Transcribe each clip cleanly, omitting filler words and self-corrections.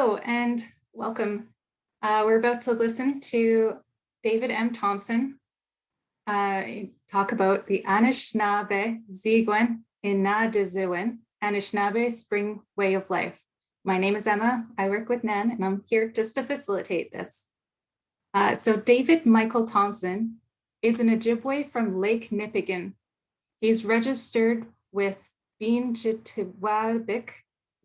Hello and welcome. We're about to listen to David M. Thompson talk about the Anishinaabe Zigwen Inadiziwen Anishinaabe Spring Way of Life. My name is Emma. I work with NAN and I'm here just to facilitate this. So David Michael Thompson is an Ojibwe from Lake Nipigon. He's registered with Biinjitiwabik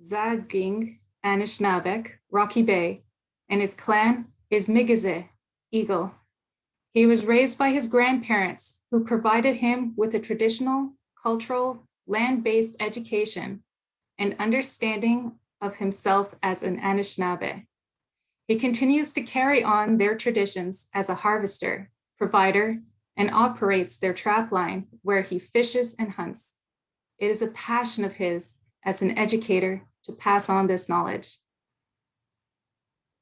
Zaging Anishinaabeg, Rocky Bay, and his clan is Migize, Eagle. He was raised by his grandparents, who provided him with a traditional, cultural, land-based education and understanding of himself as an Anishinaabe. He continues to carry on their traditions as a harvester, provider, and operates their trap line where he fishes and hunts. It is a passion of his as an educator to pass on this knowledge.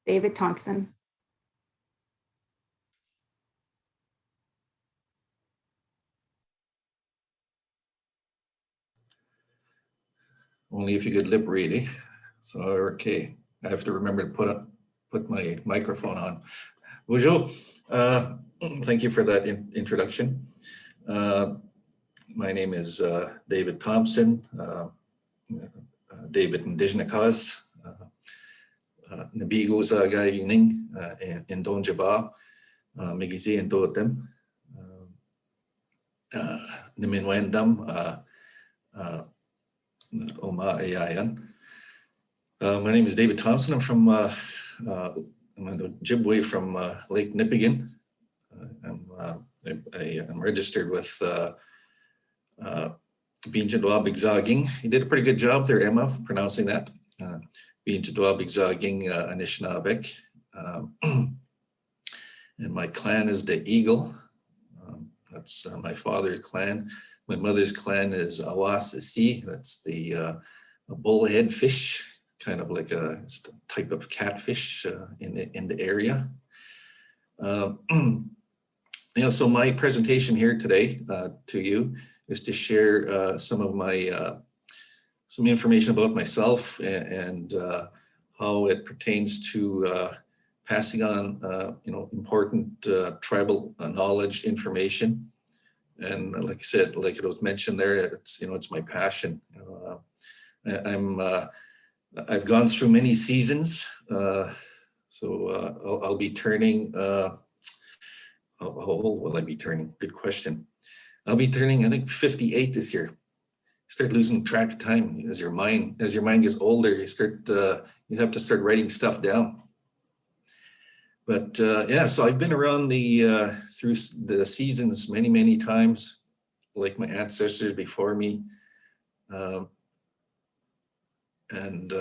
David Thompson. Only if you could lip read, eh? So, okay, I have to remember to put my microphone on. Bonjour, thank you for that introduction. My name is David Thompson, David Indigenous, Nabigo Zaga Yining, in Donjaba, Migizi and Dotem, Niminwendam, Oma Ayayan. My name is David Thompson. I'm from I'm an Ojibwe from Lake Nipigon. I'm registered with Biinjitiwabik Zaging. You did a pretty good job there, Emma, pronouncing that. Biinjitiwabik Zaging Anishinaabeg. And my clan is the Eagle. That's my father's clan. My mother's clan is Awasisi. That's the bullhead fish, kind of like a type of catfish in the area. So my presentation here today to you is to share some of my some information about myself and how it pertains to passing on important tribal knowledge, information. And like I said, like it was mentioned there, it's my passion. I've gone through many seasons, so I'll be turning. How old will I be turning? Good question. I'll be turning, I think, 58 this year. Start losing track of time as your mind gets older. You have to start writing stuff down. But yeah, so I've been around through the seasons many times, like my ancestors before me. And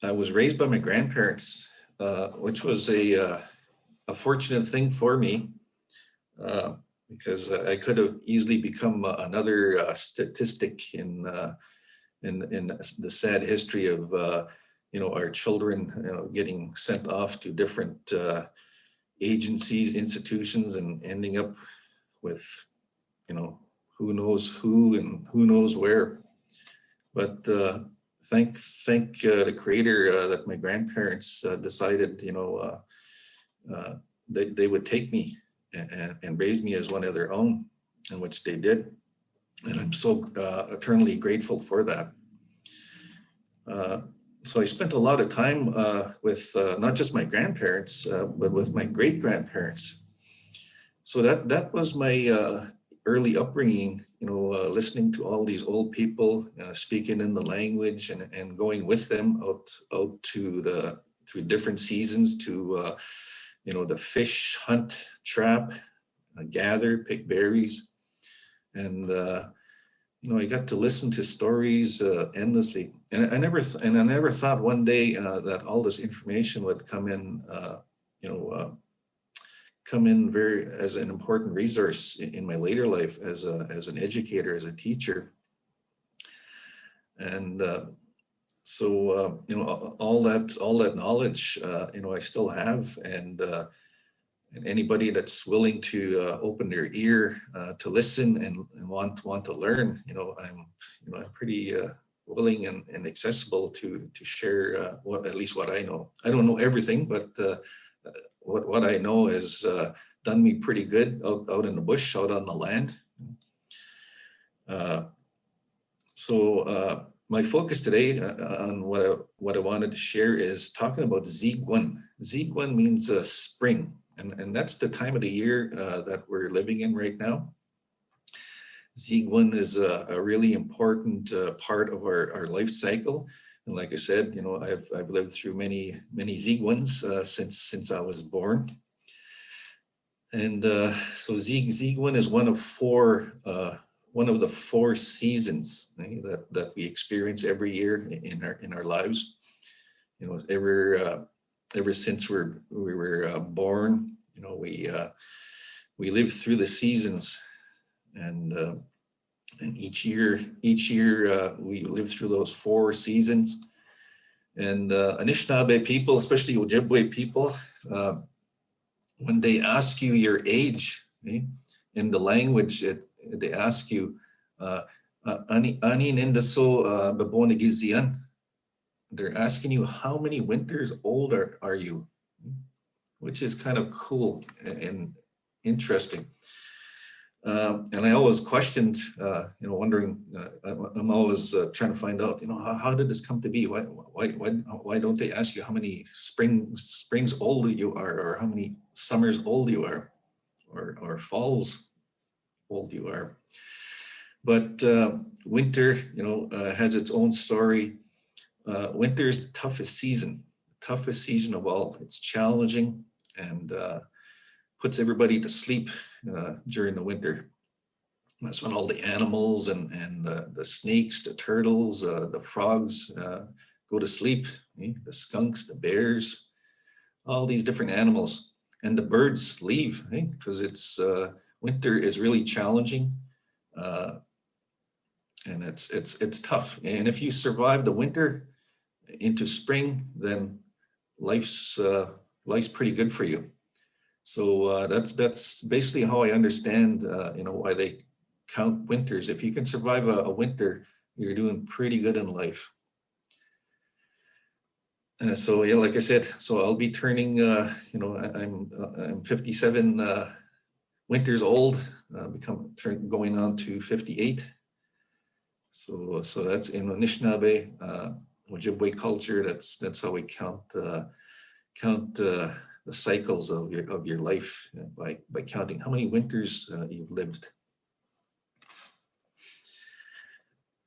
I was raised by my grandparents, which was a fortunate thing for me, because I could have easily become another statistic in the sad history of our children getting sent off to different agencies, institutions, and ending up with who knows who and who knows where. But thank the Creator that my grandparents decided they would take me and raise me as one of their own, in which they did, and I'm so eternally grateful for that. So I spent a lot of time with not just my grandparents, but with my great-grandparents. So that was my early upbringing, listening to all these old people speaking in the language and going with them out through different seasons to the fish, hunt, trap, gather, pick berries, and I got to listen to stories endlessly, and I never thought one day that all this information would come in, very as an important resource in my later life as an educator, as a teacher, and so all that knowledge, I still have, and anybody that's willing to open their ear to listen and want to learn, I'm pretty willing and accessible to share at least what I know. I don't know everything, but what I know has done me pretty good out in the bush, out on the land. So my focus today on what I wanted to share is talking about Ziguan. Ziguan means spring, and that's the time of the year that we're living in right now. Ziguan is a really important part of our life cycle. And like I said, you know, I've lived through many Ziguans since I was born. And so Ziguan is one of the four seasons, right, that we experience every year in our lives. You know, ever since we were born, you know, we live through the seasons, and each year we live through those four seasons. And Anishinaabe people, especially Ojibwe people, when they ask you your age, right, in the language, they ask you, ani nindaso babonagizian. They're asking you, how many winters old are you? Which is kind of cool and interesting. And I always questioned, you know, wondering, I'm always trying to find out, you know, how did this come to be? Why don't they ask you how many springs old you are, or how many summers old you are, or falls old you are? But winter, you know, has its own story. Winter is the toughest season of all. It's challenging and puts everybody to sleep during the winter. That's when all the animals and the snakes, the turtles, the frogs go to sleep. The skunks, the bears, all these different animals, and the birds leave, because it's winter is really challenging, and it's tough. And if you survive the winter into spring, then life's pretty good for you. So that's basically how I understand, you know, why they count winters. If you can survive a winter, you're doing pretty good in life. So yeah, like I said, so I'll be turning, you know, I'm 57 winters old, going on to 58. So that's in Anishinaabe, Ojibwe culture. That's how we count the cycles of your life, by counting how many winters you've lived.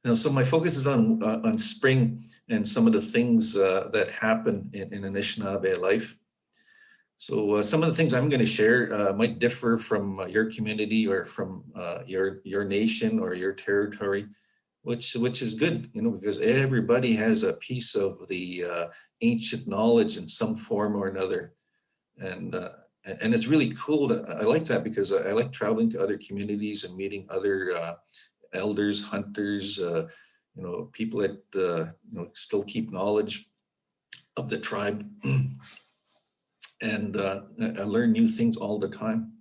Now, so my focus is on spring and some of the things that happen in Anishinaabe life. So some of the things I'm going to share might differ from your community or from your nation or your territory, which is good, you know, because everybody has a piece of the ancient knowledge in some form or another. And it's really cool. I like that, because I like traveling to other communities and meeting other elders, hunters, you know, people that you know, still keep knowledge of the tribe, and I learn new things all the time.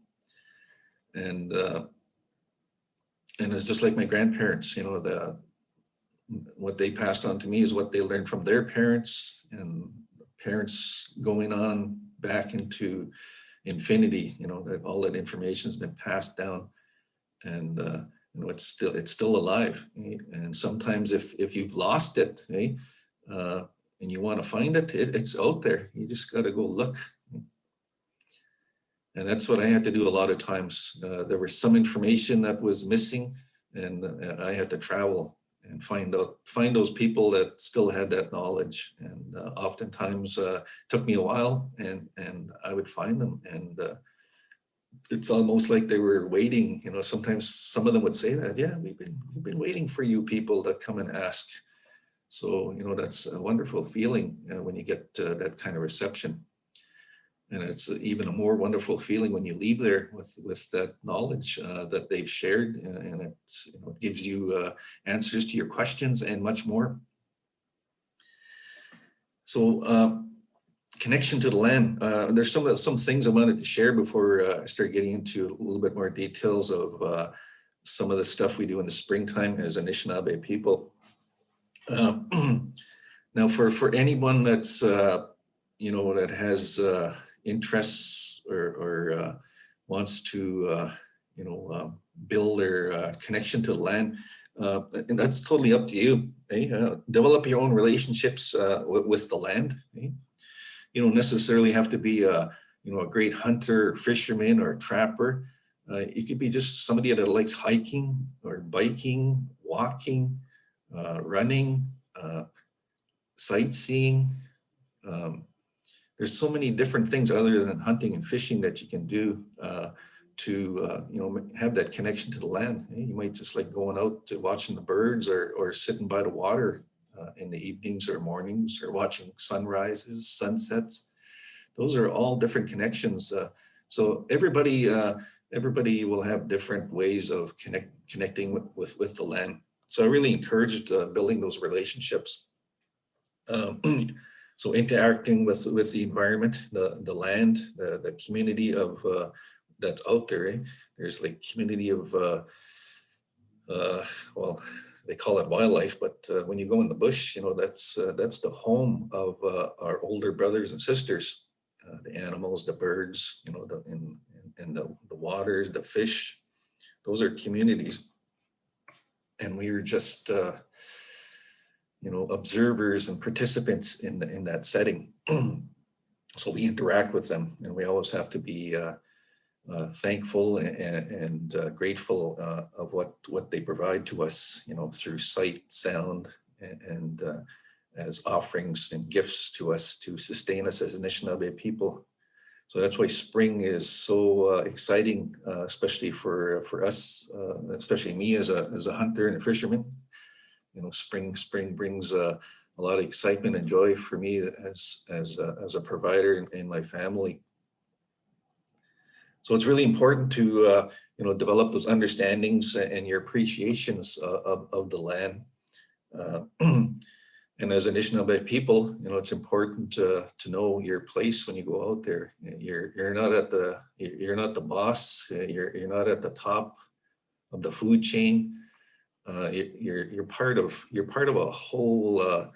And it's just like my grandparents, you know, what they passed on to me is what they learned from their parents, and parents going on back into infinity. You know, that all that information has been passed down, and you know, it's still alive. And sometimes if you've lost it, and you want to find it, it's out there. You just got to go look. And that's what I had to do a lot of times. There was some information that was missing, and I had to travel and find those people that still had that knowledge. And oftentimes it took me a while, and I would find them, and it's almost like they were waiting. You know, sometimes some of them would say that, yeah, we've been waiting for you people to come and ask. So, you know, that's a wonderful feeling when you get that kind of reception. And it's even a more wonderful feeling when you leave there with that knowledge that they've shared, and it, you know, gives you answers to your questions and much more. So connection to the land. There's some things I wanted to share before I start getting into a little bit more details of some of the stuff we do in the springtime as Anishinaabe people. Now, for anyone that's that has interests or wants to build their connection to the land, and that's totally up to you. Develop your own relationships with the land. You don't necessarily have to be a great hunter, or fisherman, or trapper. You could be just somebody that likes hiking or biking, walking, running, sightseeing. There's so many different things other than hunting and fishing that you can do to have that connection to the land. You might just like going out to watching the birds or sitting by the water in the evenings or mornings, or watching sunrises, sunsets. Those are all different connections. So everybody will have different ways of connecting with the land. So I really encouraged building those relationships. So interacting with the environment, the land, the community of that's out there. There's like community of well, they call it wildlife, but when you go in the bush, that's the home of our older brothers and sisters, the animals, the birds, and the waters, the fish. Those are communities, and we are just observers and participants in that setting. So we interact with them, and we always have to be thankful and grateful of what they provide to us, through sight, sound, and as offerings and gifts to us to sustain us as Anishinaabe people. So that's why spring is so exciting, especially for us, especially me as a hunter and a fisherman. Spring brings a lot of excitement and joy for me as a provider in my family. So it's really important to develop those understandings and your appreciations of the land. And as Anishinaabe people, it's important to know your place when you go out there. You're not the boss. You're not at the top of the food chain. You're part of a whole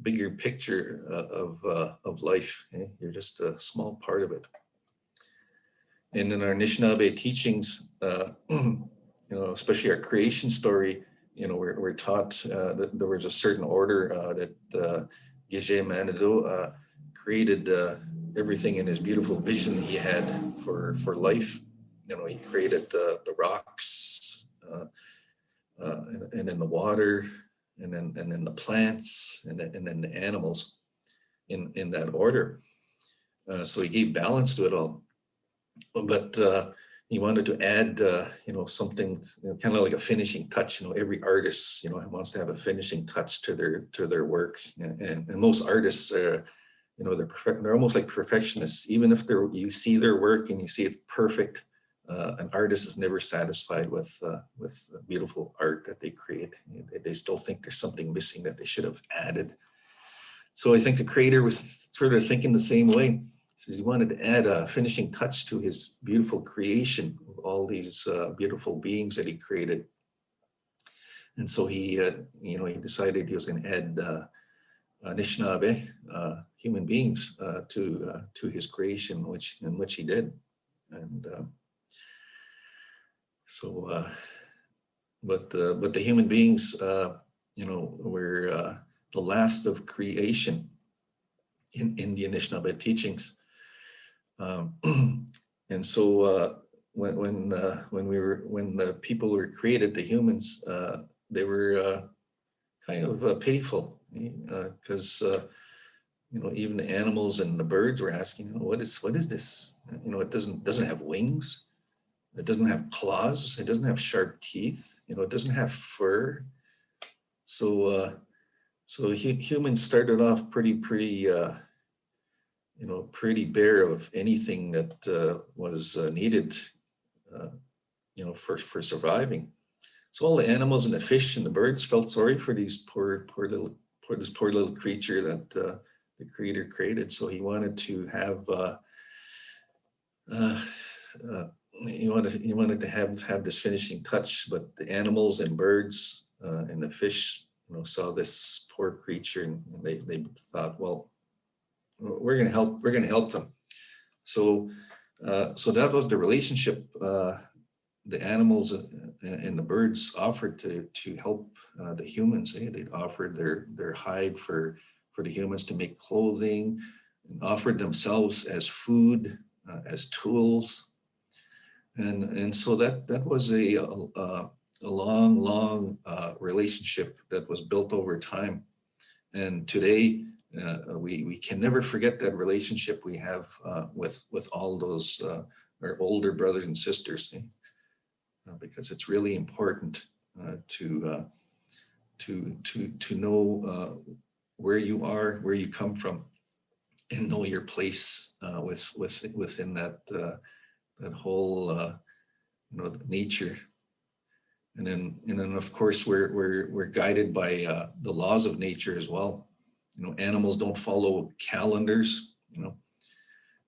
bigger picture of life. You're just a small part of it. And in our Anishinaabe teachings, especially our creation story, we're taught that there was a certain order that Gije Manitou created everything in his beautiful vision he had for life. He created the rocks, and then the water, and then the plants, and then the animals in that order. So he gave balance to it all. But he wanted to add, something kind of like a finishing touch. Every artist, wants to have a finishing touch to their work, and most artists, they're almost like perfectionists. Even if you see their work and you see it perfect, an artist is never satisfied with beautiful art that they create. They still think there's something missing that they should have added. So I think the creator was sort of thinking the same way. He wanted to add a finishing touch to his beautiful creation of all these beautiful beings that he created. And so he decided he was going to add Anishinaabe, human beings, to his creation, which he did. And but the human beings, were the last of creation in the Anishinaabe teachings. And so when the people were created, the humans, they were kind of pitiful, because even the animals and the birds were asking, what is this? It doesn't have wings, it doesn't have claws, it doesn't have sharp teeth, it doesn't have fur. So humans started off pretty bare of anything that was needed, for surviving. So all the animals and the fish and the birds felt sorry for this poor little creature that the creator created. So he wanted to have he wanted to have this finishing touch. But the animals and birds and the fish, saw this poor creature, and they thought, well, we're going to help them. So that was the relationship the animals and the birds offered to help the humans. They'd offered their hide for the humans to make clothing, and offered themselves as food, as tools, and so that was a long relationship that was built over time. And today we can never forget that relationship we have with all those our older brothers and sisters, because it's really important to know where you are, where you come from, and know your place within that whole nature. And then of course we're guided by the laws of nature as well. Animals don't follow calendars.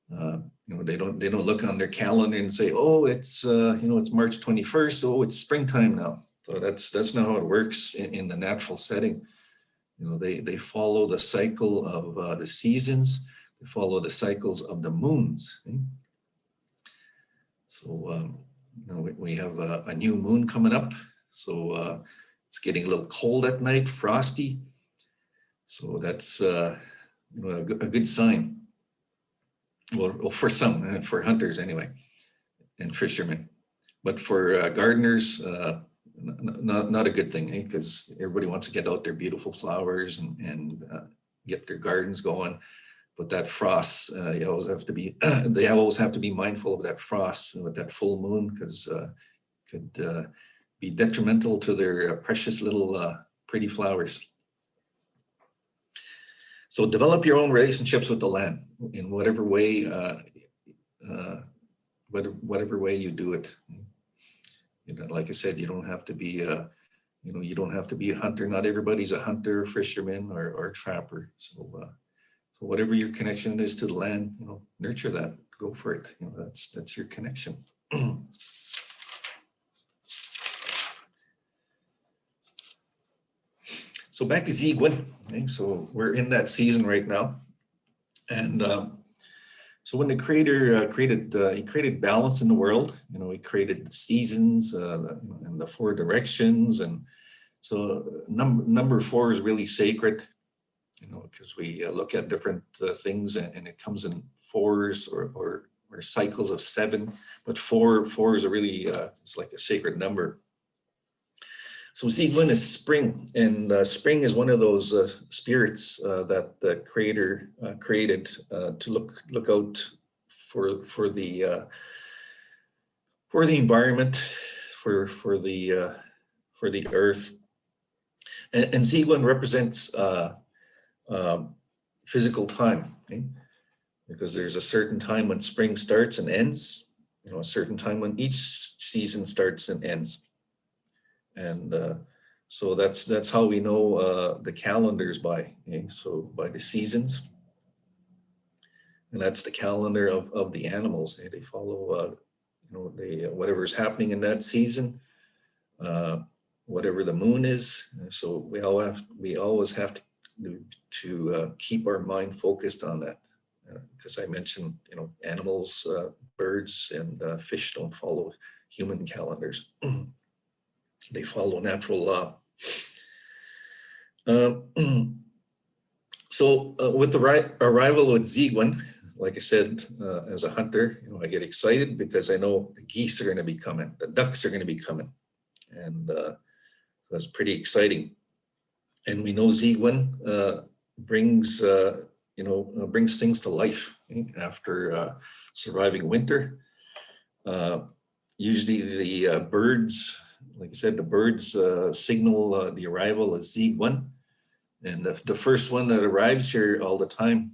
They don't look on their calendar and say, oh, it's it's March 21st, so it's springtime now. So that's not how it works in the natural setting. They follow the cycle of the seasons. They follow the cycles of the moons. So we have a new moon coming up. So it's getting a little cold at night, frosty. So that's a good sign. Well, for some, for hunters anyway, and fishermen, but for gardeners, not a good thing, because everybody wants to get out their beautiful flowers and get their gardens going. But that frost, you always have to be. They always have to be mindful of that frost with that full moon, because could be detrimental to their precious little pretty flowers. So develop your own relationships with the land in whatever way, whatever way you do it. Like I said, you don't have to be, you don't have to be a hunter. Not everybody's a hunter, fisherman, or trapper. So whatever your connection is to the land, nurture that. Go for it. That's your connection. So back to Zeegwin. Okay? So we're in that season right now, and so when the Creator he created balance in the world. He created seasons and the 4 directions, and so number 4 is really sacred. Because we look at different things, and it comes in 4s or cycles of 7, but 4 is a really it's like a sacred number. So Zeegwin is spring, and spring is one of those spirits that the Creator created to look out for the environment, for the earth, and Zeegwin represents physical time, okay? Because there's a certain time when spring starts and ends, a certain time when each season starts and ends. And so that's how we know the calendars by, okay? So by the seasons. And that's the calendar of the animals. They follow, whatever's happening in that season, whatever the moon is. So we always have to keep our mind focused on that. Because I mentioned, animals, birds, and fish don't follow human calendars. They follow natural law. So with the arrival of Zeegwin, like I said, as a hunter, I get excited because I know the geese are going to be coming, the ducks are going to be coming, and that's pretty exciting. And we know Zeegwin brings things to life after surviving winter. Usually the birds, like I said, the birds signal the arrival of Zeegwin. And the first one that arrives here all the time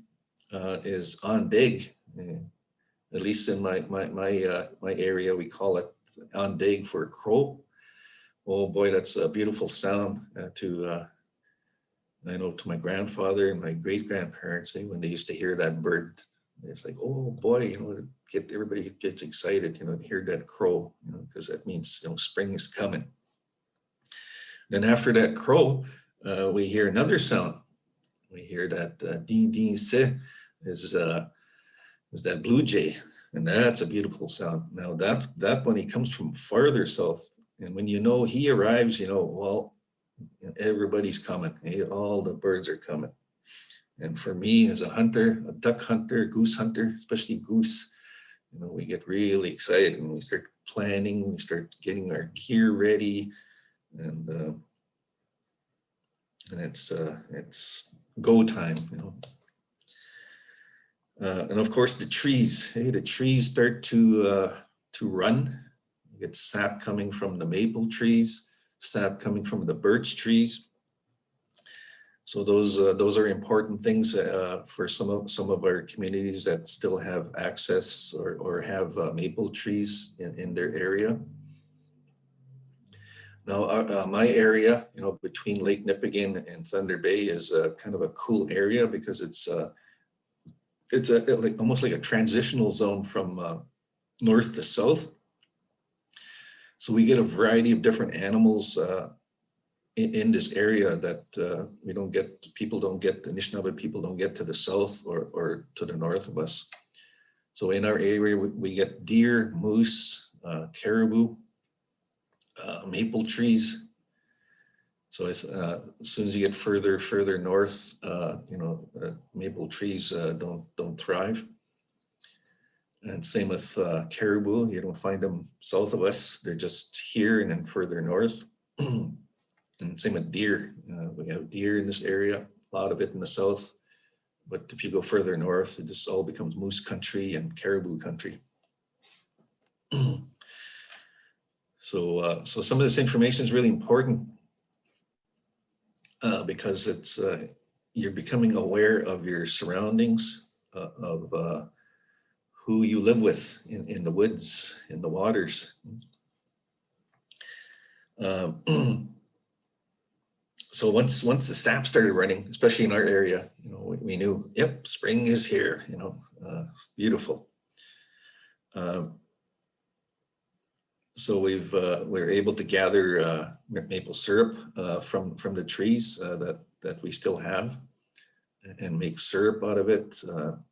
is Ondig. At least in my area, we call it Ondig for crow. Oh boy, that's a beautiful sound to my grandfather and my great grandparents, when they used to hear that bird. It's like, oh boy, everybody gets excited, to hear that crow, because that means spring is coming. Then after that crow, we hear another sound. We hear that ding ding se is that blue jay, and that's a beautiful sound. Now that when he comes from farther south, and when you know he arrives, you know, well, everybody's coming. All the birds are coming. And for me as a hunter, a duck hunter, goose hunter, especially goose, you know, we get really excited and we start planning, we start getting our gear ready, and it's go time, you know. And of course the trees, hey, the trees start to run. You get sap coming from the maple trees, sap coming from the birch trees. So those are important things for some of our communities that still have access or have maple trees in their area. Now, my area, you know, between Lake Nipigon and Thunder Bay is kind of a cool area because it's almost like a transitional zone from north to south. So we get a variety of different animals in this area that we don't get, the Anishinaabe people don't get to the south or to the north of us. So in our area, we get deer, moose, caribou, maple trees. So as soon as you get further north, you know, maple trees don't thrive. And same with caribou, you don't find them south of us. They're just here and then further north. And same with deer. We have deer in this area, a lot of it in the south. But if you go further north, it just all becomes moose country and caribou country. So some of this information is really important because it's you're becoming aware of your surroundings, of who you live with in the woods, in the waters. So once the sap started running, especially in our area, you know, we knew, yep, spring is here. You know, it's beautiful. So we're able to gather maple syrup from the trees that we still have, and make syrup out of it,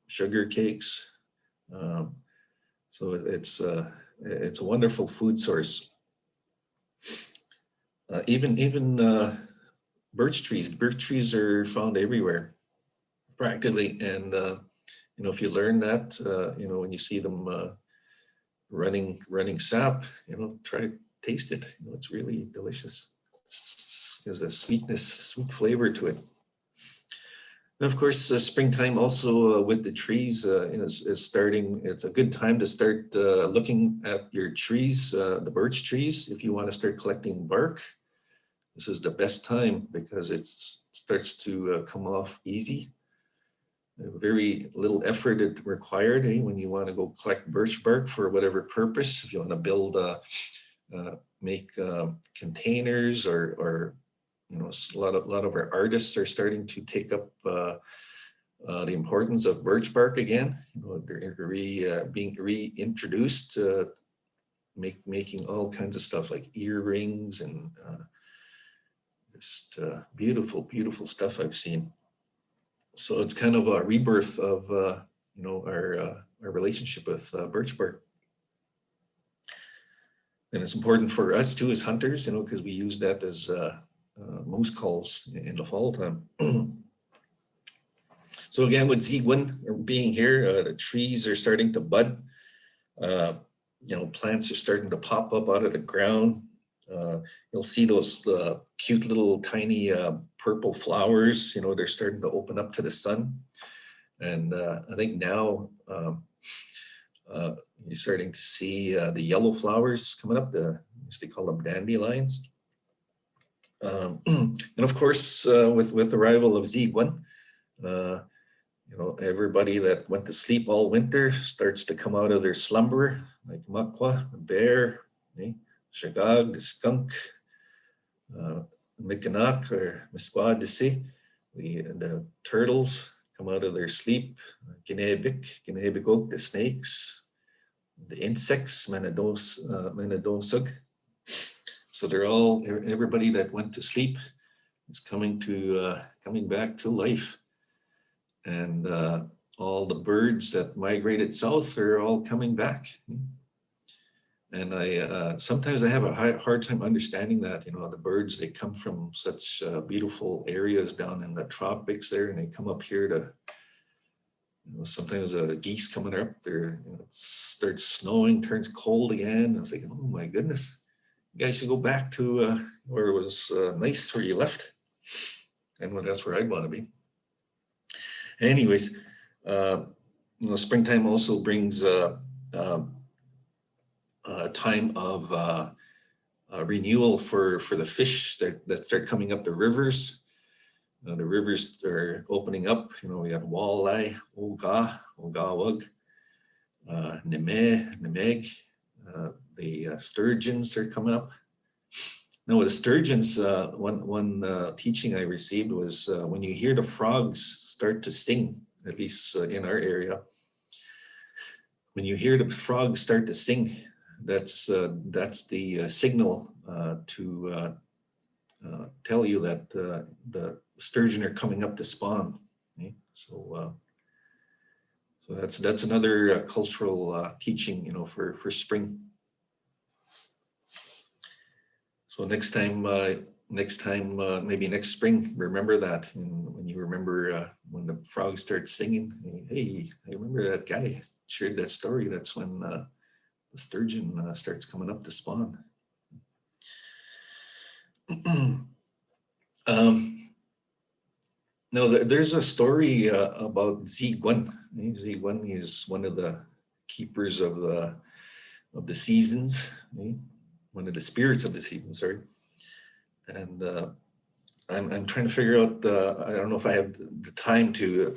sugar cakes. So it's a wonderful food source. Even birch trees. Birch trees are found everywhere, practically. And you know, if you learn that, you know, when you see them running sap, you know, try to taste it. You know, it's really delicious. There's a sweet flavor to it. And of course, springtime also with the trees is starting. It's a good time to start looking at your trees, the birch trees, if you want to start collecting bark. This is the best time because it starts to come off easy. Very little effort required when you want to go collect birch bark for whatever purpose. If you want to build, make containers, or you know, a lot of our artists are starting to take up the importance of birch bark again. You know, they're being reintroduced, making all kinds of stuff like earrings and just beautiful stuff I've seen. So it's kind of a rebirth of you know, our relationship with birch bark. And it's important for us too as hunters, you know, because we use that as moose calls in the fall time. So again, with Zigwan being here, the trees are starting to bud. You know, plants are starting to pop up out of the ground. You'll see those cute little tiny purple flowers, you know, they're starting to open up to the sun. And I think now you're starting to see the yellow flowers coming up, as they call them, dandelions. And of course, with the arrival of Zigwan, you know, everybody that went to sleep all winter starts to come out of their slumber, like Makwa, the bear, Shagag, the skunk, Mikanak or Misquadisi, the turtles come out of their sleep, Ginebik, the snakes, the insects, Menadosug. So they're all, everybody that went to sleep is coming back to life, and all the birds that migrated south are all coming back. And sometimes I have a hard time understanding that, the birds, they come from such beautiful areas down in the tropics there, and they come up here to, sometimes geese coming up there, it starts snowing, turns cold again. And it's like, oh my goodness, you guys should go back to where it was nice where you left. And that's where I'd want to be. Anyways, springtime also brings a time of renewal for the fish that start coming up the rivers. The rivers are opening up. We got walleye, oga, ogawag, nemeg. The sturgeons are coming up. Now with the sturgeons, one teaching I received was when you hear the frogs start to sing, at least in our area, when you hear the frogs start to sing, that's the signal to tell you that the sturgeon are coming up to spawn. Okay? So that's another cultural teaching, for spring. So next time, maybe next spring, remember that. And when you remember when the frogs start singing, hey, I remember that guy shared that story. That's when the sturgeon starts coming up to spawn. Now, there's a story about Ziguan. Ziguan is one of the keepers of the seasons, one of the spirits of the season, sorry. And I'm trying to figure out, I don't know if I have the time to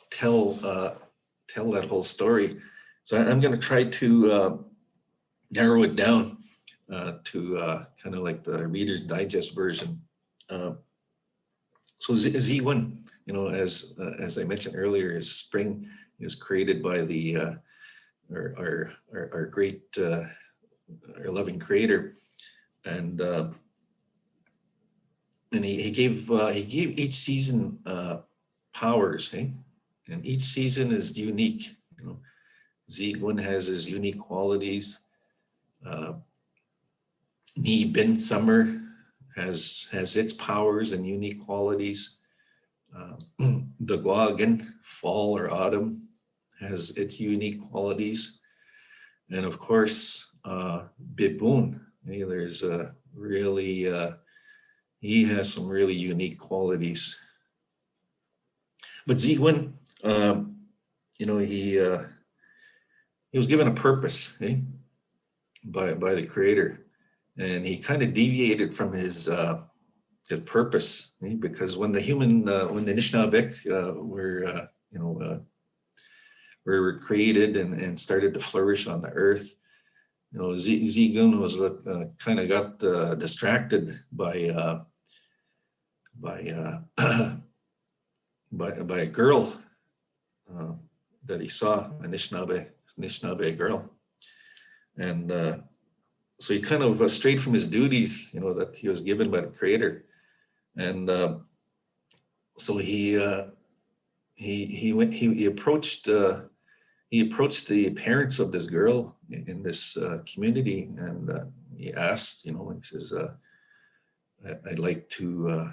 tell that whole story. So I'm going to try to narrow it down to kind of like the Reader's Digest version. So Z1, as I mentioned earlier, is spring is created by the our great our loving Creator, and he gave each season powers, and each season is unique. Z1 has his unique qualities. Ni Bin Summer has its powers and unique qualities. The Guagan, fall or autumn, has its unique qualities. And of course, Bibun, there's a really, he has some really unique qualities. But Ziguan, he was given a purpose, by the Creator. And he kind of deviated from his purpose, because when the Nishnabek were created and started to flourish on the earth, Zigun was kind of got distracted by a girl that he saw, a Nishnabek girl, and so he kind of strayed from his duties, that he was given by the Creator, and so he approached the parents of this girl in this community, and he asked, he says, "I'd like to,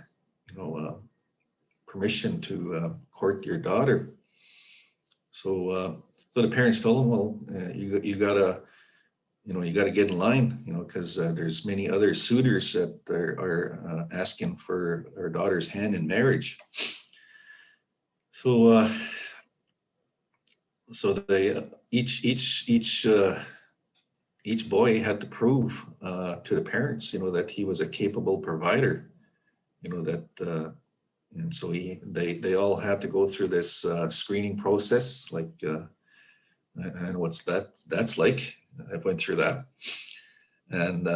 permission to court your daughter." So the parents told him, "Well, you gotta." You got to get in line, because there's many other suitors that are asking for our daughter's hand in marriage. So they each boy had to prove to the parents, that he was a capable provider, and so they all had to go through this screening process, like, and what's that's like. I went through that, and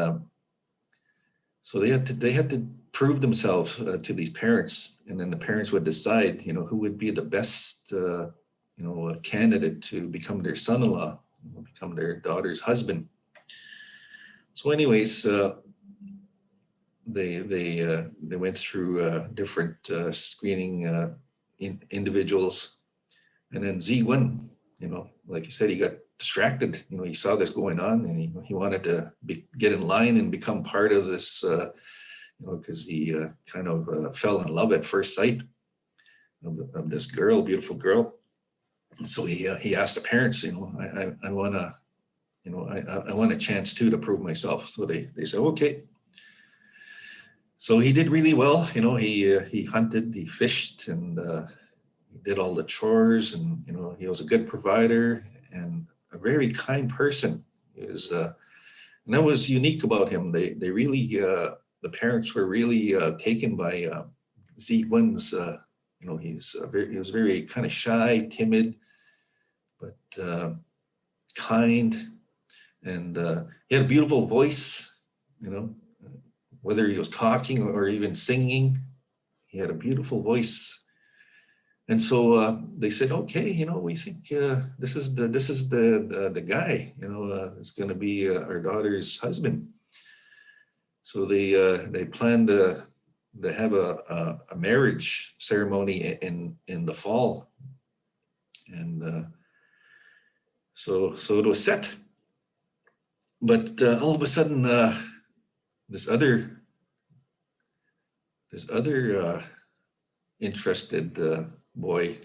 so they had to prove themselves to these parents, and then the parents would decide, who would be the best, candidate to become their son-in-law, become their daughter's husband. So, anyways, they went through different screening individuals, and then Ziguan, like you said, he got distracted. He saw this going on, and he wanted to get in line and become part of this, because he kind of fell in love at first sight of this girl, beautiful girl. And so he asked the parents, I want to, I want a chance too to prove myself. So they said, okay. So he did really well. He hunted, he fished, and he did all the chores, and he was a good provider and a very kind person. He was, and that was unique about him. They really, the parents were really taken by Ziguan's. He was very kind of shy, timid, but kind, and he had a beautiful voice. Whether he was talking or even singing, he had a beautiful voice. And so they said, okay, we think this is the guy, it's going to be our daughter's husband. So they planned to have a marriage ceremony in the fall, and so it was set. But all of a sudden, this other interested boy.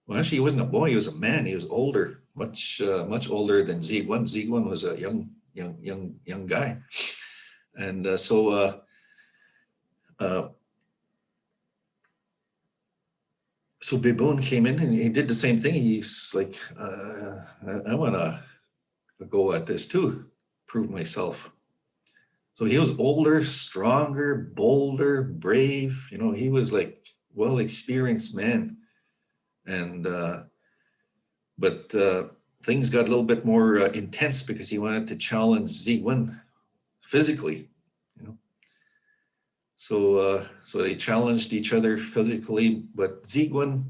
Well, actually, he wasn't a boy; he was a man. He was older, much older than Ziguan. Ziguan was a young guy, and so Biboon came in and he did the same thing. He's like, I want to go at this too, prove myself. So he was older, stronger, bolder, brave. He was like well-experienced man. And but things got a little bit more intense because he wanted to challenge Ziguan physically. So they challenged each other physically. But Ziguan,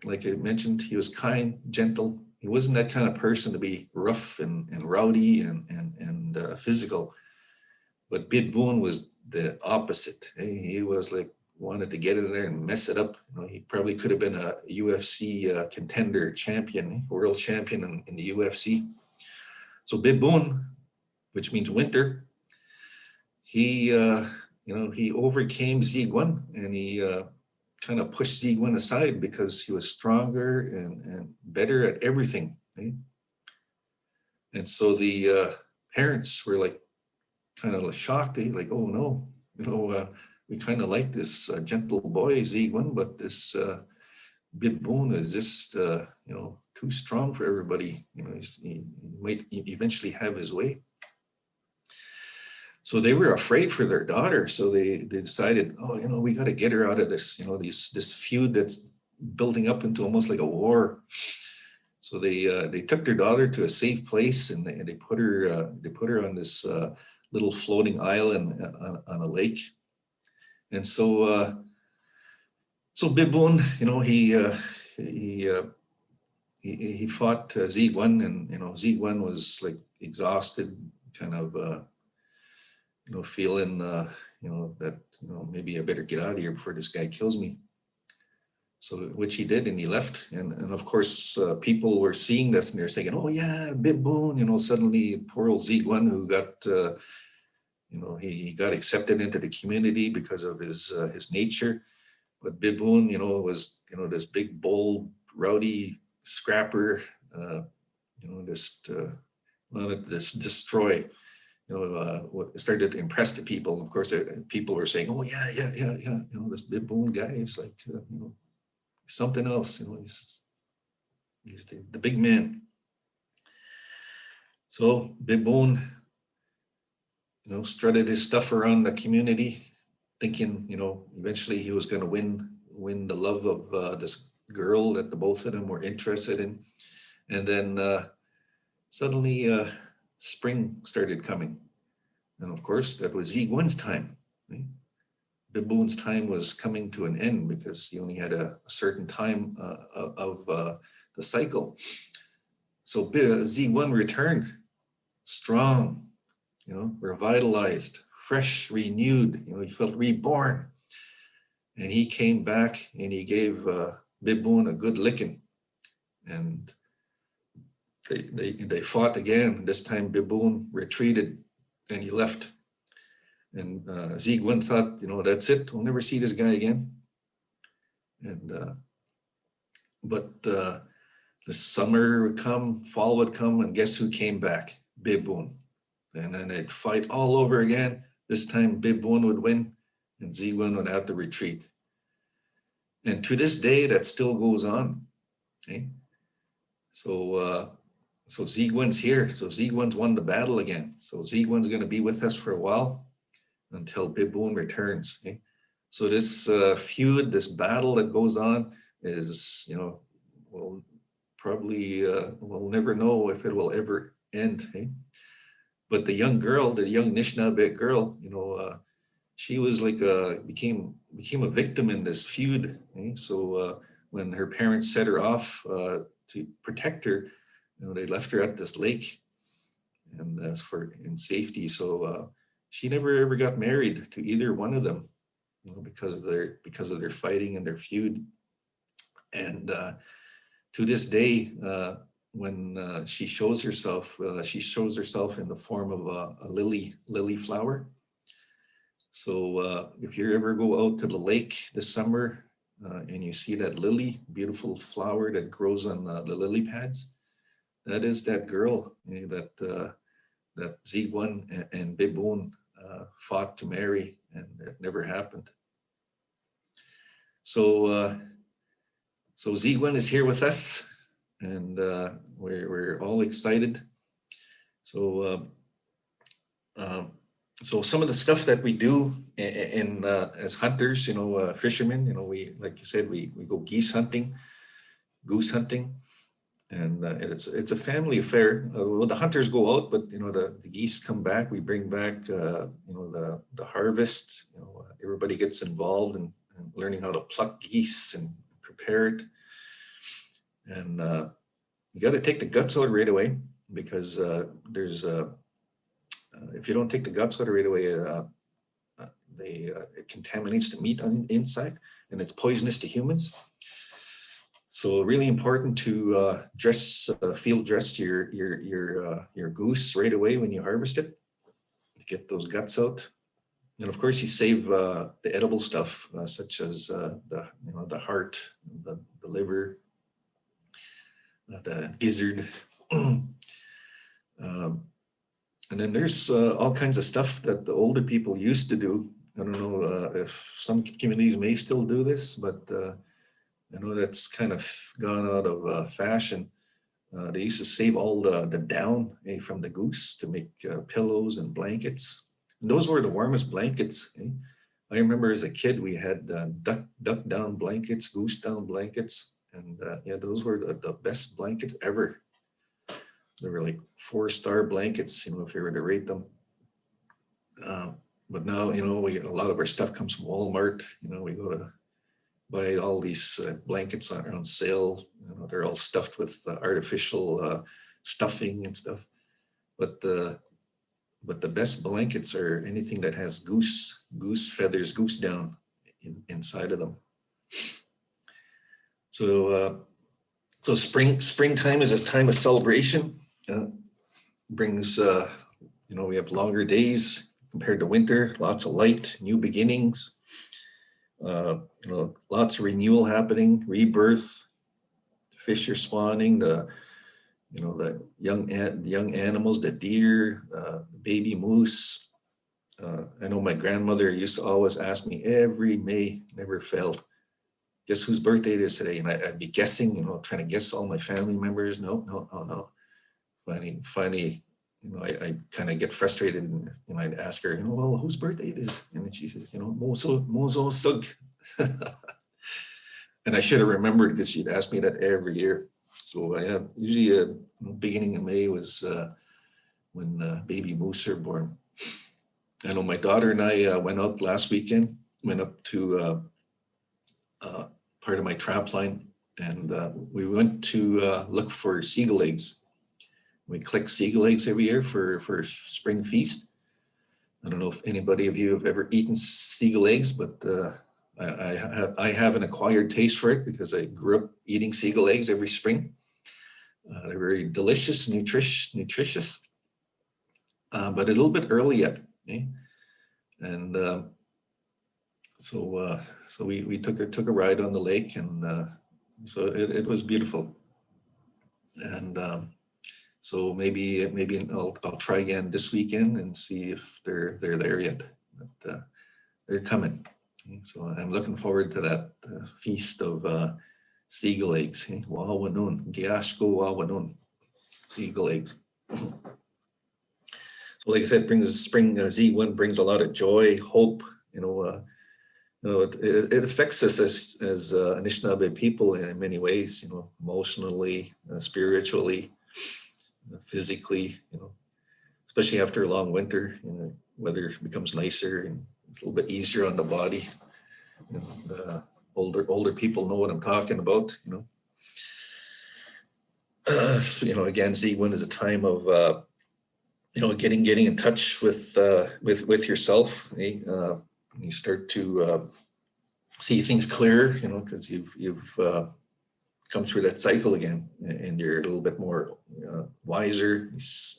like I mentioned, he was kind, gentle. He wasn't that kind of person to be rough and rowdy and physical. But Biboon was the opposite. He was like wanted to get in there and mess it up. He probably could have been a UFC contender, champion, world champion in the UFC. So Biboon, which means winter, he overcame Ziguan, and he kind of pushed Ziguan aside because he was stronger and better at everything. And so the parents were like kind of shocked. They like, oh no, we kind of like this gentle boy Ziguan, but this Biboon is just too strong for everybody. He might eventually have his way. So they were afraid for their daughter. So they decided, we got to get her out of this, this feud that's building up into almost like a war. So they took their daughter to a safe place, and they put her on this little floating island on a lake. And so Biboon, he fought Ziguan, and Ziguan was like exhausted, kind of feeling that maybe I better get out of here before this guy kills me. So which he did, and he left. And of course, people were seeing this, and they're saying, "Oh yeah, Biboon!" Suddenly poor old Ziguan, who got he got accepted into the community because of his nature. But Biboon, was this big, bold, rowdy scrapper, just wanted to destroy. What started to impress the people. Of course, people were saying, "Oh yeah, this Biboon guy is like, something else. He's the big man." So Biboon, strutted his stuff around the community, thinking, eventually he was going to win the love of this girl that the both of them were interested in. And then suddenly spring started coming. And of course, that was Ziguan's time. Right? Biboon's time was coming to an end because he only had a certain time of the cycle. So Ziguan returned strong, revitalized, fresh, renewed, he felt reborn. And he came back and he gave Biboon a good licking. And they fought again. This time Biboon retreated and he left. And Zygwin thought, that's it. We'll never see this guy again. And but the summer would come, fall would come, and guess who came back? Biboon. And then they'd fight all over again. This time Biboon would win and Zygwin would have to retreat. And to this day, that still goes on. Okay? So Zygwin's here. So Zygwin's won the battle again. So Zygwin's going to be with us for a while until Biboon returns. Okay? So this feud, this battle that goes on is, we'll probably, we'll never know if it will ever end. Okay? But the young girl, the young Anishinaabe girl, she was like became a victim in this feud. Okay? So when her parents set her off to protect her, they left her at this lake, and in safety. So she never ever got married to either one of them, because of their fighting and their feud. And to this day, when she shows herself in the form of a lily flower. So if you ever go out to the lake this summer and you see that beautiful flower that grows on the lily pads, that is that girl that Zygwin and Biboon fought to marry, and it never happened. So Zygwin is here with us, and we're all excited. So some of the stuff that we do as hunters, fishermen, we, like you said, we go goose hunting, and it's a family affair. Well, the hunters go out, but the geese come back. We bring back the harvest. Everybody gets involved in learning how to pluck geese and prepare it. And you got to take the guts out right away, because if you don't take the guts out right away, it contaminates the meat on the inside, and it's poisonous to humans. So really important to field dress your goose right away when you harvest it, to get those guts out. And of course, you save the edible stuff, such as the heart, the liver, the gizzard. And then there's all kinds of stuff that the older people used to do. I don't know if some communities may still do this, but I know that's kind of gone out of fashion. They used to save all the down from the goose to make pillows and blankets. And those were the warmest blankets. I remember as a kid, we had duck down blankets, goose down blankets. And those were the best blankets ever. They were like 4-star blankets, if you were to rate them. But now, a lot of our stuff comes from Walmart. We go to buy all these blankets on sale. They're all stuffed with artificial stuffing and stuff. But the best blankets are anything that has goose feathers, goose down inside of them. So springtime is a time of celebration. Brings we have longer days compared to winter. Lots of light, new beginnings. Lots of renewal happening, rebirth. Fish are spawning. The young animals, the deer, baby moose. I know my grandmother used to always ask me every May, never failed, guess whose birthday it is today? And I'd be guessing, trying to guess all my family members. No. Finally, I kind of get frustrated, and I'd ask her, well, whose birthday it is? And then she says, Mozo Sug. And I should have remembered, because she'd ask me that every year. So usually beginning of May was when baby moose are born. I know my daughter and I went out last weekend, went up to part of my trap line, and we went to look for seagull eggs. We collect seagull eggs every year for spring feast. I don't know if anybody of you have ever eaten seagull eggs, but I have an acquired taste for it because I grew up eating seagull eggs every spring. They're very delicious, nutritious, but a little bit early yet. Okay? And so we took a ride on the lake, and so it was beautiful. And so maybe I'll try again this weekend and see if they're there yet. But they're coming. So I'm looking forward to that feast of seagull eggs. Wawanon, Giashko Wawanon, seagull eggs. So like I said, spring Z1 brings a lot of joy, hope. It affects us as Anishinaabe people in many ways. Emotionally, spiritually, physically. Especially after a long winter. Weather becomes nicer and it's a little bit easier on the body. Older people know what I'm talking about. Again, Z1 is a time of getting in touch with yourself. You start to see things clearer, because you've come through that cycle again, and you're a little bit more wiser.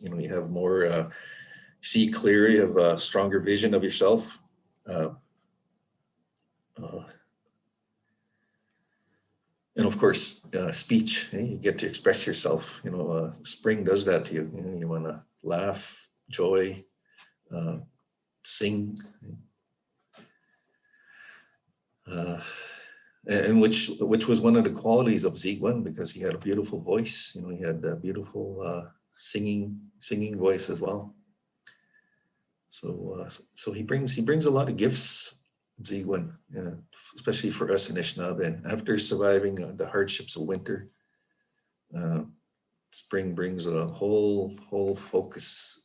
You have more see clear. You have a stronger vision of yourself. And of course, speech. You get to express yourself. Spring does that to you. You want to laugh, joy, sing. And which was one of the qualities of Ziguan, because he had a beautiful voice. He had a beautiful singing voice as well. So he brings a lot of gifts, Ziguan, especially for us in Anishinaabe. After surviving the hardships of winter, spring brings a whole focus,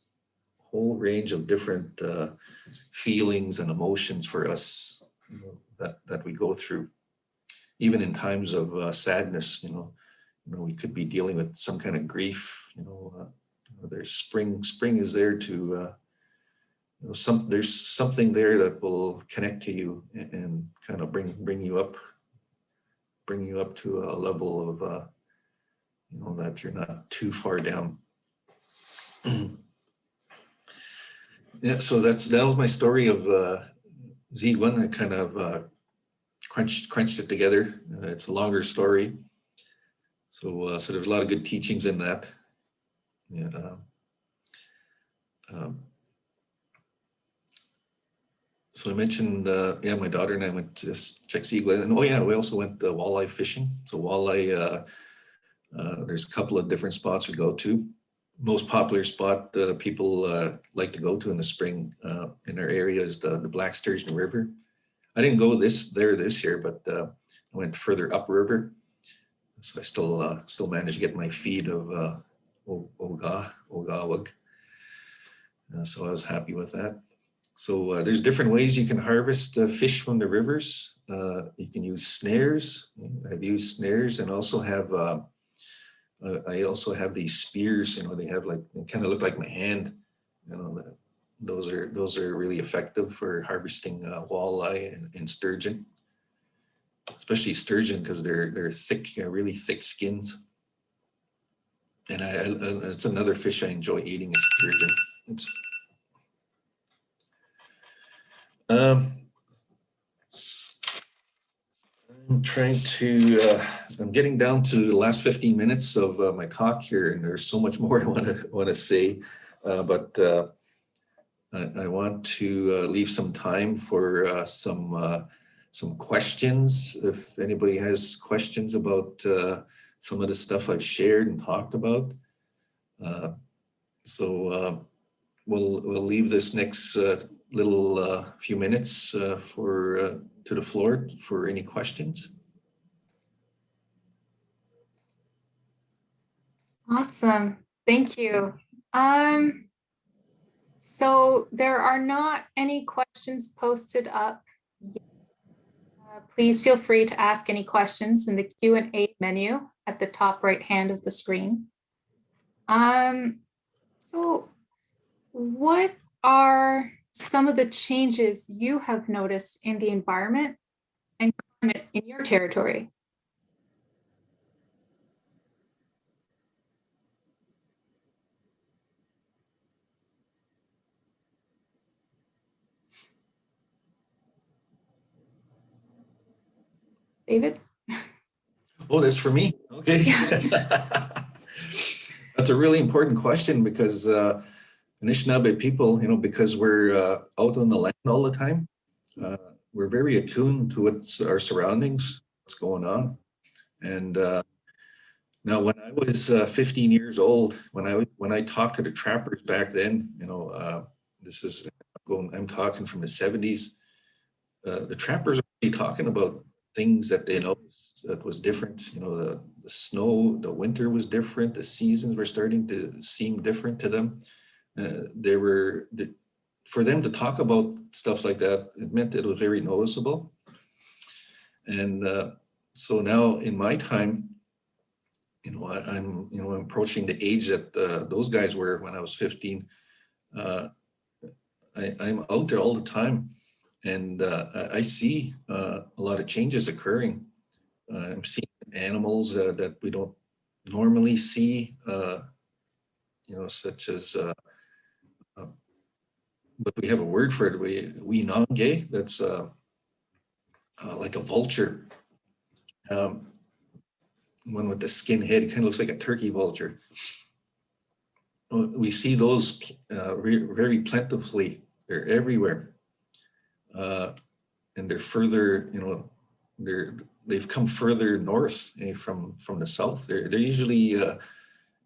whole range of different feelings and emotions for us, that we go through. Even in times of sadness, we could be dealing with some kind of grief. There's spring is there to there's something there that will connect to you and kind of bring you up to a level of that you're not too far down. Yeah, so that was my story of Z1. I kind of crunched it together. It's a longer story, so there's a lot of good teachings in that. Yeah. So I mentioned, my daughter and I went to check sea glide, and we also went walleye fishing. So walleye, there's a couple of different spots we go to. Most popular spot people like to go to in the spring in our area is the Black Sturgeon River. I didn't go there this year, but I went further upriver. So I still managed to get my feed of ogawag. So I was happy with that. So there's different ways you can harvest fish from the rivers. You can use snares. I've used snares, and also have I also have these spears. They have they kind of look like my hand. Those are really effective for harvesting walleye and sturgeon, especially sturgeon, because they're thick, really thick skins. And it's another fish I enjoy eating is sturgeon. Oops. I'm getting down to the last 15 minutes of my talk here, and there's so much more I want to say, but I want to leave some time for some questions. If anybody has questions about some of the stuff I've shared and talked about, we'll leave this next little few minutes to the floor for any questions. Awesome, thank you. So there are not any questions posted up yet. Please feel free to ask any questions in the Q&A menu at the top right hand of the screen. So what are some of the changes you have noticed in the environment and climate in your territory. David? Oh, that's for me. Okay. Yeah. That's a really important question because Anishinaabe people, because we're out on the land all the time, we're very attuned to what's our surroundings, what's going on. And now, when I was 15 years old, when I talked to the trappers back then, this is I'm talking from the 70s. The trappers are really talking about things that they noticed that was different. The snow, the winter was different. The seasons were starting to seem different to them. For them to talk about stuff like that, it meant it was very noticeable. And so now in my time, I'm approaching the age that those guys were when I was 15. I'm out there all the time, and I see a lot of changes occurring. I'm seeing animals that we don't normally see, such as, but we have a word for it. We nange. That's like a vulture. One with the skin head, kind of looks like a turkey vulture. We see those very plentifully. They're everywhere, and they're further. They've come further north from the south. They're usually,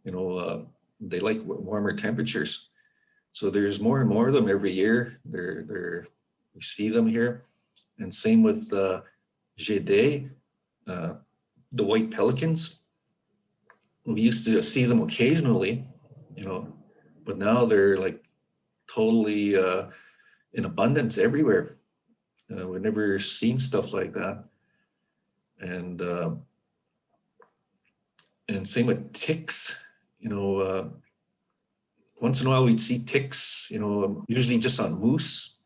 they like warmer temperatures. So there's more and more of them every year. We see them here, and same with Jede, the white pelicans. We used to see them occasionally, but now they're like totally in abundance everywhere. We've never seen stuff like that. And same with ticks, once in a while we'd see ticks, usually just on moose.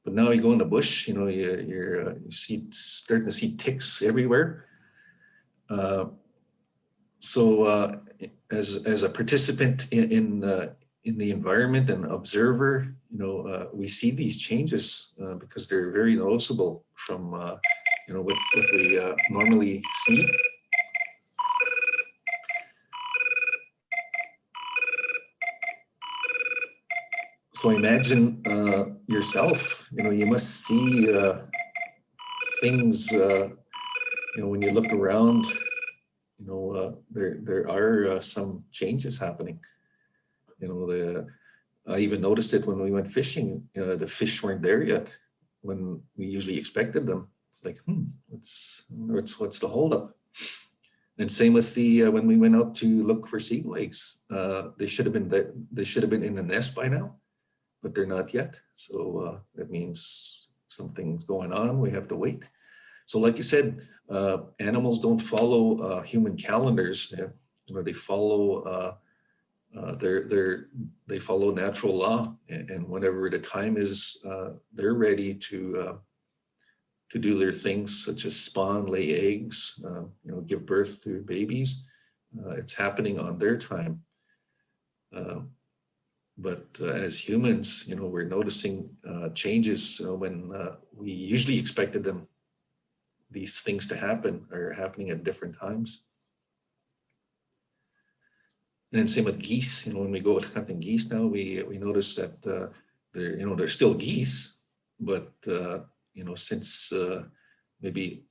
But now you go in the bush, you starting to see ticks everywhere. So as a participant in the environment and observer, we see these changes because they're very noticeable from what we normally see. So imagine yourself, you must see things, when you look around, there are some changes happening. I even noticed it when we went fishing. The fish weren't there yet when we usually expected them. It's like, what's the holdup? And same with the when we went out to look for sea legs. They should have been there. They should have been in the nest by now, but they're not yet. So that means something's going on. We have to wait. So like you said, animals don't follow human calendars. They follow they follow natural law, and whenever the time is, they're ready to do their things, such as spawn, lay eggs, give birth to babies. It's happening on their time. But as humans, we're noticing changes when we usually expected these things to happen are happening at different times. And same with geese. When we go hunting geese now, we notice that they're still geese, but since maybe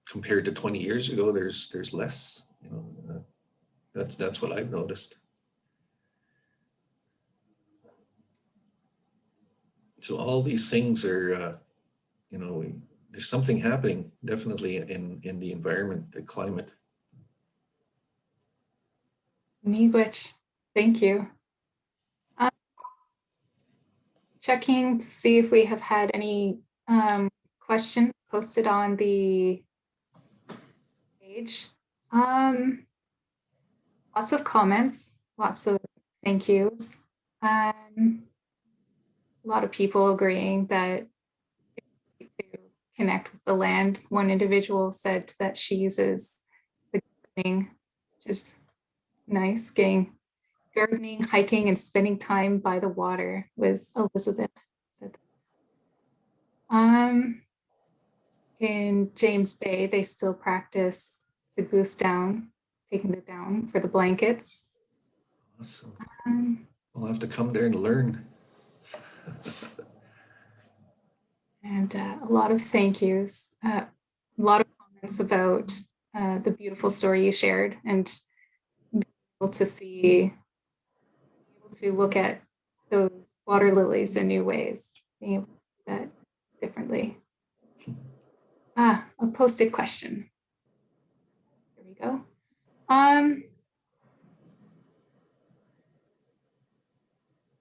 compared to 20 years ago, there's less. That's what I've noticed. So all these things are, there's something happening definitely in the environment, the climate. Miigwech, thank you. Checking to see if we have had any questions posted on the page. Lots of comments, lots of thank yous. a lot of people agreeing that to connect with the land. One individual said that she uses the gardening, which is nice, getting gardening, hiking, and spending time by the water was Elizabeth said. In James Bay, they still practice the goose down, taking the down for the blankets. Awesome. Um, We'll have to come there and learn. and a lot of thank yous, a lot of comments about the beautiful story you shared, and being able to see, able to look at those water lilies in new ways, being able to see that differently. A posted question. Here we go.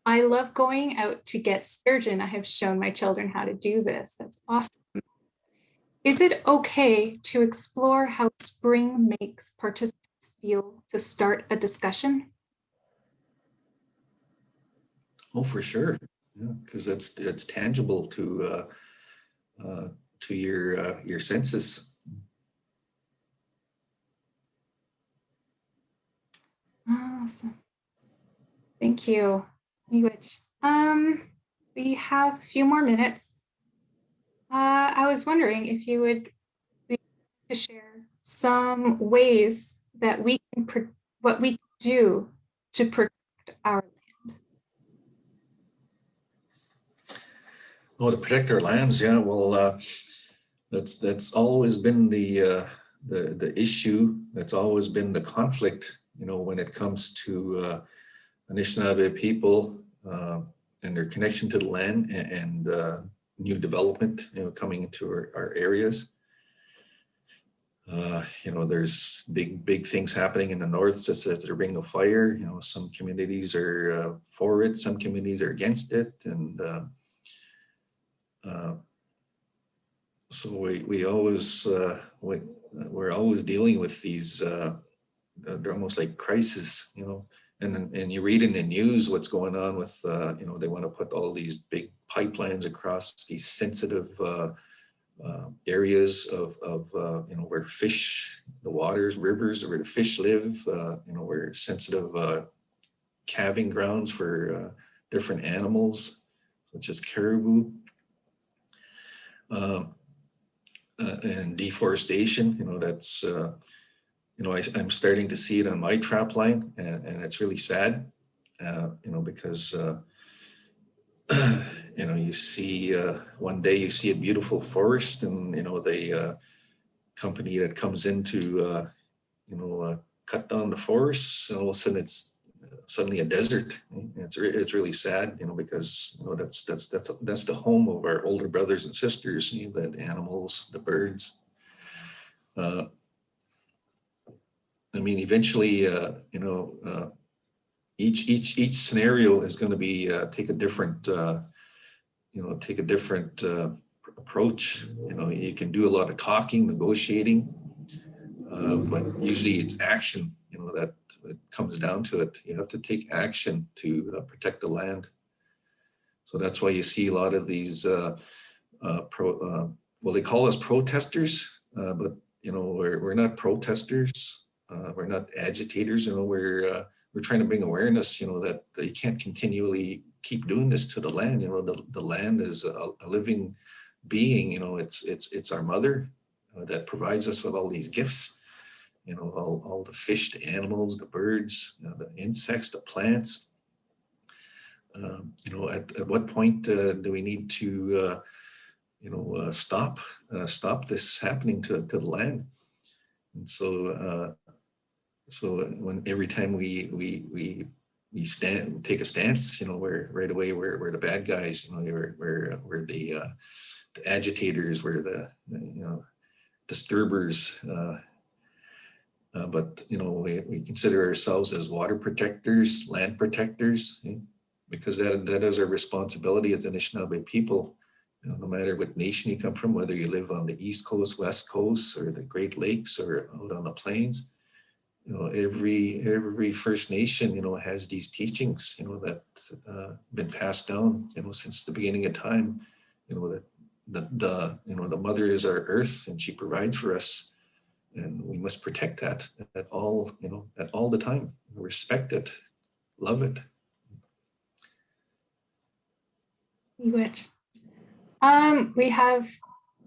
I love going out to get sturgeon. I have shown my children how to do this. That's awesome. Is it okay to explore how spring makes participants feel to start a discussion? Oh, for sure. Yeah, because it's tangible to your senses. Awesome. Thank you. We have a few more minutes. I was wondering if you would be able to share some ways that we can, what we can do to protect our land. Oh, to protect our lands, yeah. Well, that's always been the issue. That's always been the conflict. You know, when it comes to Anishinaabe people and their connection to the land and new development, you know, coming into our areas. You know, there's big things happening in the north, just as the Ring of Fire. You know, some communities are for it, some communities are against it, and so we always we're always dealing with these. They're almost like crisis, you know. And you read in the news what's going on with, you know, they want to put all these big pipelines across these sensitive areas of you know, where fish, the waters, rivers, where the fish live, you know, where sensitive calving grounds for different animals, such as caribou. And deforestation, you know, that's, you know, I'm starting to see it on my trap line, and it's really sad, you know, because, you know, you see, one day you see a beautiful forest, and, you know, the company that comes in to, you know, cut down the forest, and all of a sudden it's suddenly a desert. It's really sad, you know, because, you know, that's the home of our older brothers and sisters, you know, the animals, the birds. I mean, eventually, you know, each scenario is going to be take a different, you know, take a different approach. You know, you can do a lot of talking, negotiating, but usually it's action. You know, that it comes down to it. You have to take action to protect the land. So that's why you see a lot of these well, they call us protesters, but you know, we're not protesters. We're not agitators. You know, we're trying to bring awareness. You know, that you can't continually keep doing this to the land. You know, the land is a living being. You know, it's our mother that provides us with all these gifts. You know, all the fish, the animals, the birds, you know, the insects, the plants. You know, at what point do we need to you know, stop this happening to the land? And so so when every time we take a stance, you know, we're right away we're the bad guys. You know, we're the agitators, we're the you know, disturbers. But you know, we consider ourselves as water protectors, land protectors, because that is our responsibility as Anishinaabe people. You know, no matter what nation you come from, whether you live on the East Coast, West Coast, or the Great Lakes, or out on the plains, every First Nation, has these teachings, that been passed down, since the beginning of time, that the mother is our earth and she provides for us, and we must protect that at all, at all the time, respect it, love it. Miigwech. We have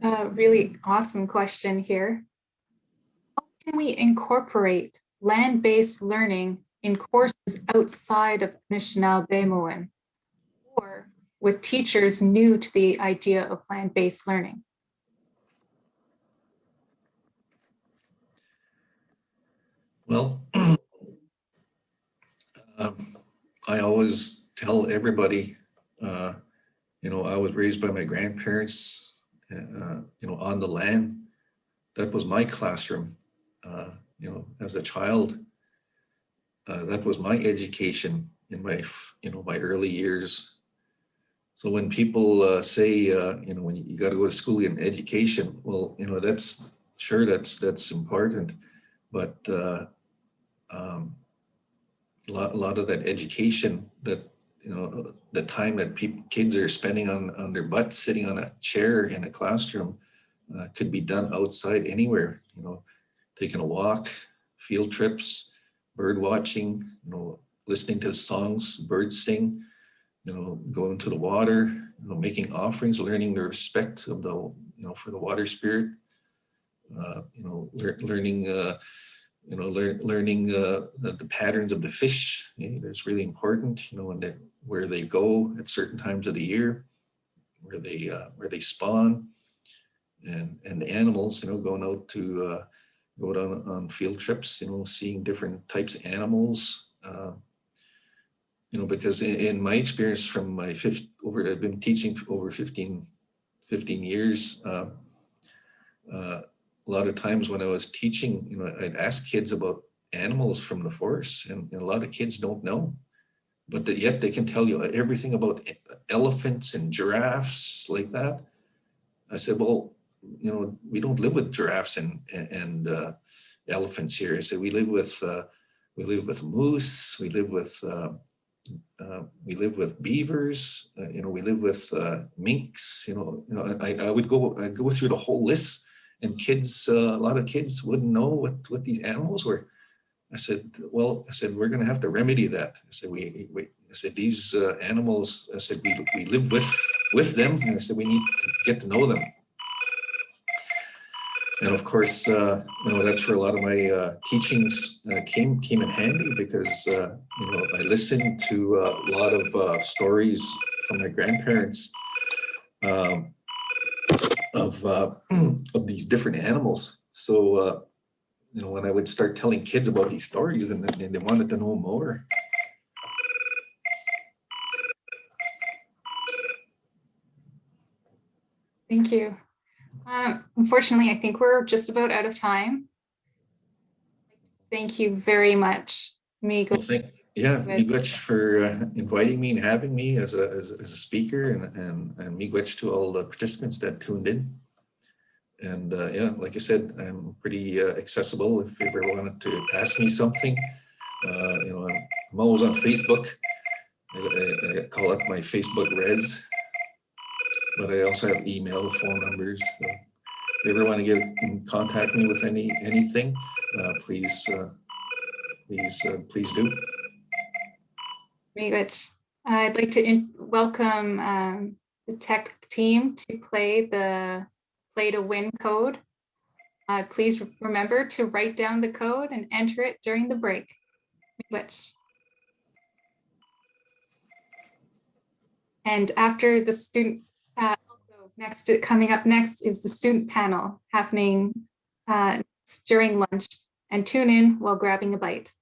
a really awesome question here. How can we incorporate land-based learning in courses outside of Anishinaabemowin, or with teachers new to the idea of land-based learning? Well, I always tell everybody, I was raised by my grandparents, on the land. That was my classroom. As a child, that was my education in my early years. So when people say, when you got to go to school in education, well, that's important, but a lot of that education, that the time that kids are spending on their butts sitting on a chair in a classroom, could be done outside anywhere. Taking a walk, field trips, bird watching, listening to songs birds sing, going to the water, making offerings, learning the respect of the for the water spirit, learning learning the patterns of the fish. That's really important, and where they go at certain times of the year, where they spawn, and the animals, going out to go down on field trips, seeing different types of animals, because in my experience from my I've been teaching for over 15 years, a lot of times when I was teaching, I'd ask kids about animals from the forest, and a lot of kids don't know, but yet they can tell you everything about elephants and giraffes like that. I said, well, we don't live with giraffes and elephants here. I said, we live with moose, we live with beavers, we live with minks. I'd go through the whole list, and kids, a lot of kids wouldn't know what these animals were. I said, we're going to have to remedy that. I said, I said, these animals, I said, we live with them, and I said, we need to get to know them. And of course, that's where a lot of my teachings came in handy, because I listened to a lot of stories from my grandparents of these different animals. So when I would start telling kids about these stories, and they wanted to know more. Thank you. Unfortunately, I think we're just about out of time. Thank you very much, Miigwech. Well, Miigwech for inviting me and having me as a speaker, and Miigwech to all the participants that tuned in. And like I said, I'm pretty accessible if you ever wanted to ask me something. I'm always on Facebook. I call it my Facebook res, but I also have email, phone numbers. So if you ever want to get in contact me with anything, please do. Miigwech. I'd like to welcome the tech team to play the Play to Win code. Please remember to write down the code and enter it during the break. Miigwech. And after the student, coming up next is the student panel happening during lunch, and tune in while grabbing a bite.